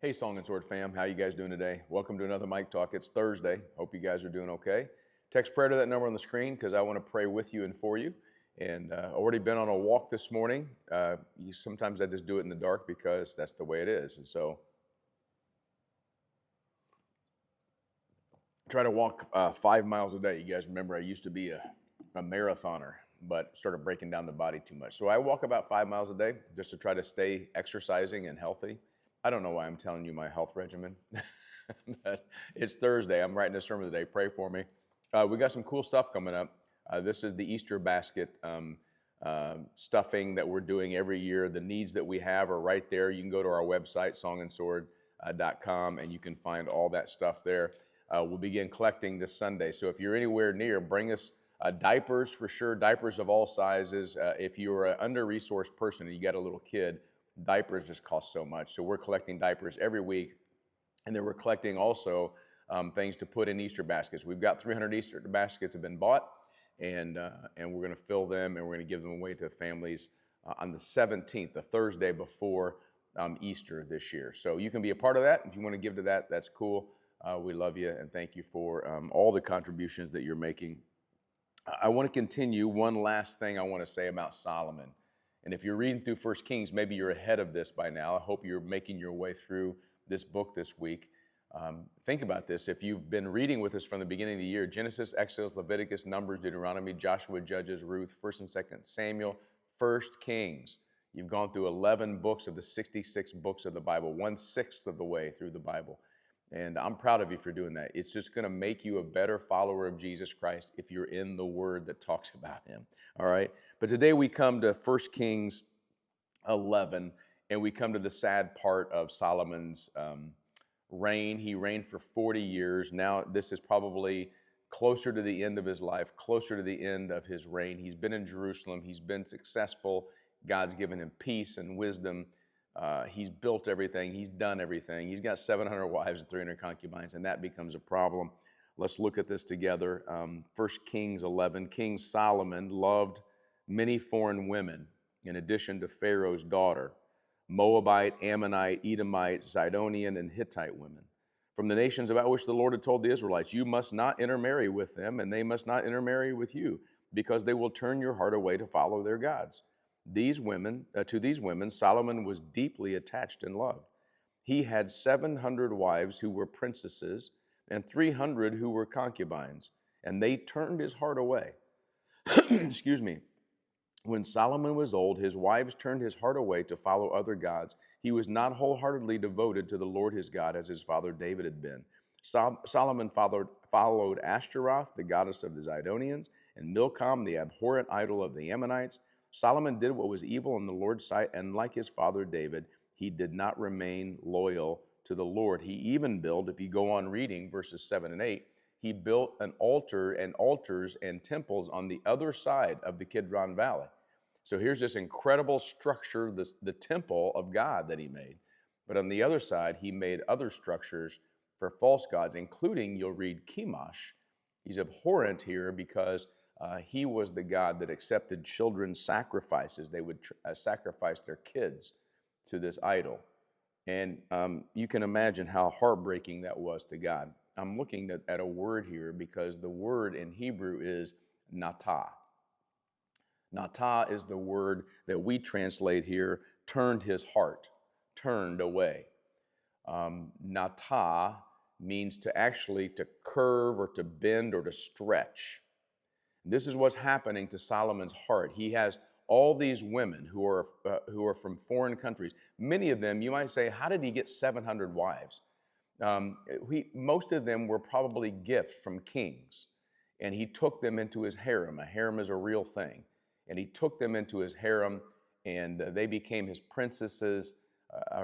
Hey, Song and Sword fam, how you guys doing today? Welcome to another Mike Talk. It's Thursday. Hope you guys are doing okay. Text prayer to that number on the screen because I want to pray with you and for you. And already been on a walk this morning. Sometimes I just do it in the dark because that's the way it is. And so try to walk 5 miles a day. You guys remember I used to be a marathoner, but started breaking down the body too much. So I walk about 5 miles a day just to try to stay exercising and healthy. I don't know why I'm telling you my health regimen. But it's Thursday. I'm writing a sermon today. Pray for me. We got some cool stuff coming up. This is the Easter basket stuffing that we're doing every year. The needs that we have are right there. You can go to our website, songandsword.com, and you can find all that stuff there. We'll begin collecting this Sunday. So if you're anywhere near, bring us diapers for sure, diapers of all sizes. If you're an under-resourced person and you got a little kid, diapers just cost so much. So we're collecting diapers every week. And then we're collecting also things to put in Easter baskets. We've got 300 Easter baskets have been bought, and we're going to fill them, and we're going to give them away to families on the 17th, the Thursday before Easter this year. So you can be a part of that. If you want to give to that, that's cool. We love you, and thank you for all the contributions that you're making. I want to continue. One last thing I want to say about Solomon. And if you're reading through 1 Kings, maybe you're ahead of this by now. I hope you're making your way through this book this week. Think about this. If you've been reading with us from the beginning of the year, Genesis, Exodus, Leviticus, Numbers, Deuteronomy, Joshua, Judges, Ruth, 1st and 2nd Samuel, 1st Kings. You've gone through 11 books of the 66 books of the Bible, 1/6 of the way through the Bible. And I'm proud of you for doing that. It's just going to make you a better follower of Jesus Christ if you're in the Word that talks about Him. All right? But today we come to 1 Kings 11, and we come to the sad part of Solomon's reign. He reigned for 40 years. Now this is probably closer to the end of his life, closer to the end of his reign. He's been in Jerusalem. He's been successful. God's given him peace and wisdom. He's built everything. He's done everything. He's got 700 wives and 300 concubines, and that becomes a problem. Let's look at this together. 1 Kings 11. King Solomon loved many foreign women in addition to Pharaoh's daughter, Moabite, Ammonite, Edomite, Sidonian, and Hittite women, from the nations about which the Lord had told the Israelites, you must not intermarry with them, and they must not intermarry with you, because they will turn your heart away to follow their gods. To these women, Solomon was deeply attached and loved. He had 700 wives who were princesses and 300 who were concubines, and they turned his heart away. Excuse me. When Solomon was old, his wives turned his heart away to follow other gods. He was not wholeheartedly devoted to the Lord his God as his father David had been. Solomon followed Ashtoreth, the goddess of the Sidonians, and Milcom, the abhorrent idol of the Ammonites. Solomon did what was evil in the Lord's sight, and like his father David, he did not remain loyal to the Lord. He even built, if you go on reading verses 7 and 8, he built an altar and altars and temples on the other side of the Kidron Valley. So here's this incredible structure, the temple of God that he made. But on the other side, he made other structures for false gods, including, you'll read, Chemosh. He's abhorrent here because he was the God that accepted children's sacrifices. They would sacrifice their kids to this idol. And you can imagine how heartbreaking that was to God. I'm looking at a word here because the word in Hebrew is natah. Natah is the word that we translate here, turned his heart, turned away. Natah means to curve or to bend or to stretch. This is what's happening to Solomon's heart. He has all these women who are from foreign countries. Many of them, you might say, how did he get 700 wives? Most of them were probably gifts from kings, and he took them into his harem. A harem is a real thing. And he took them into his harem, and they became his princesses,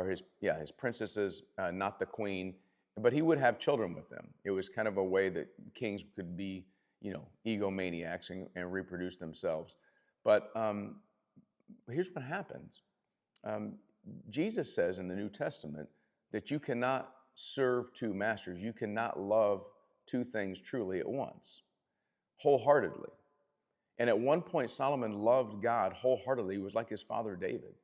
his princesses, not the queen. But he would have children with them. It was kind of a way that kings could be, egomaniacs and reproduce themselves. But here's what happens. Jesus says in the New Testament that you cannot serve two masters. You cannot love two things truly at once, wholeheartedly. And at one point, Solomon loved God wholeheartedly. He was like his father David.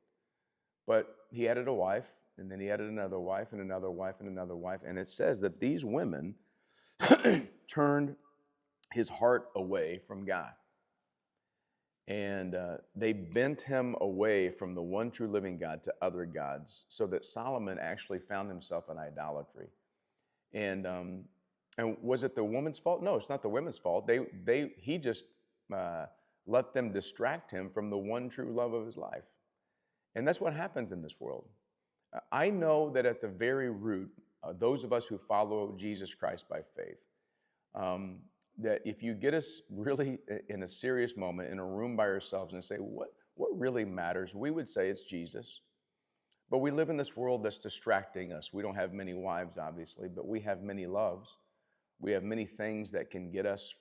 But he added a wife, And then he added another wife and another wife and another wife. And it says that these women turned his heart away from God. And they bent him away from the one true living God to other gods, so that Solomon actually found himself in idolatry. And was it the woman's fault? No, it's not the women's fault. He just let them distract him from the one true love of his life. And that's what happens in this world. I know that at the very root, those of us who follow Jesus Christ by faith, that if you get us really in a serious moment in a room by ourselves and say, what really matters? We would say it's Jesus. But we live in this world that's distracting us. We don't have many wives, obviously, but we have many loves. We have many things that can get us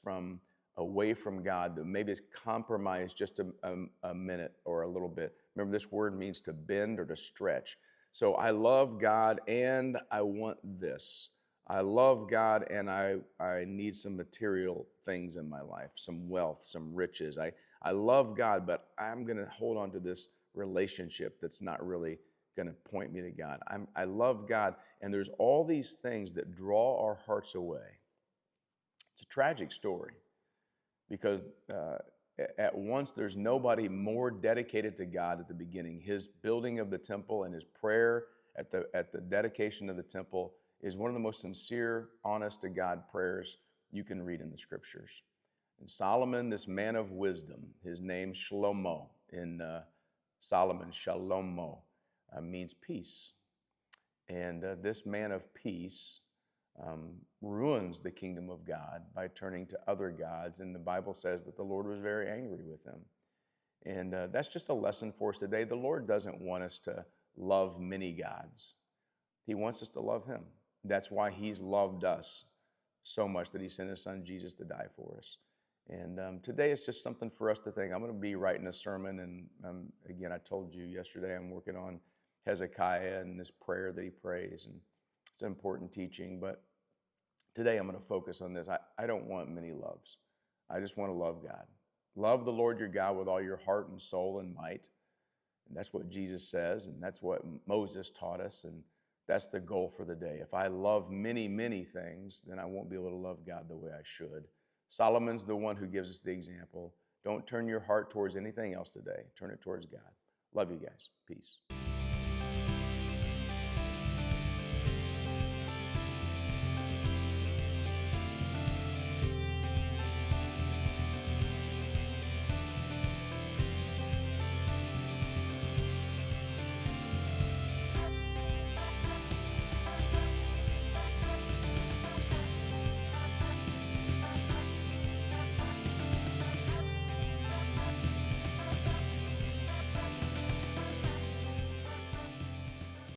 away from God, that maybe it's compromised just a minute or a little bit. Remember, this word means to bend or to stretch. So I love God and I want this. I love God and I need some material things in my life, some wealth, some riches. I love God, but I'm going to hold on to this relationship that's not really going to point me to God. I love God, and there's all these things that draw our hearts away. It's a tragic story because at once there's nobody more dedicated to God at the beginning. His building of the temple and his prayer at the dedication of the temple is one of the most sincere, honest to God prayers you can read in the scriptures. And Solomon, this man of wisdom, his name Shlomo, in Solomon, Shalomo, means peace. And this man of peace ruins the kingdom of God by turning to other gods. And the Bible says that the Lord was very angry with him. And that's just a lesson for us today. The Lord doesn't want us to love many gods. He wants us to love him. That's why he's loved us so much that he sent his son Jesus to die for us. And today it's just something for us to think. I'm going to be writing a sermon, and again, I told you yesterday I'm working on Hezekiah and this prayer that he prays, and it's an important teaching, but today I'm going to focus on this. I don't want many loves. I just want to love God. Love the Lord your God with all your heart and soul and might. And that's what Jesus says, and that's what Moses taught us, and that's the goal for the day. If I love many, many things, then I won't be able to love God the way I should. Solomon's the one who gives us the example. Don't turn your heart towards anything else today. Turn it towards God. Love you guys. Peace.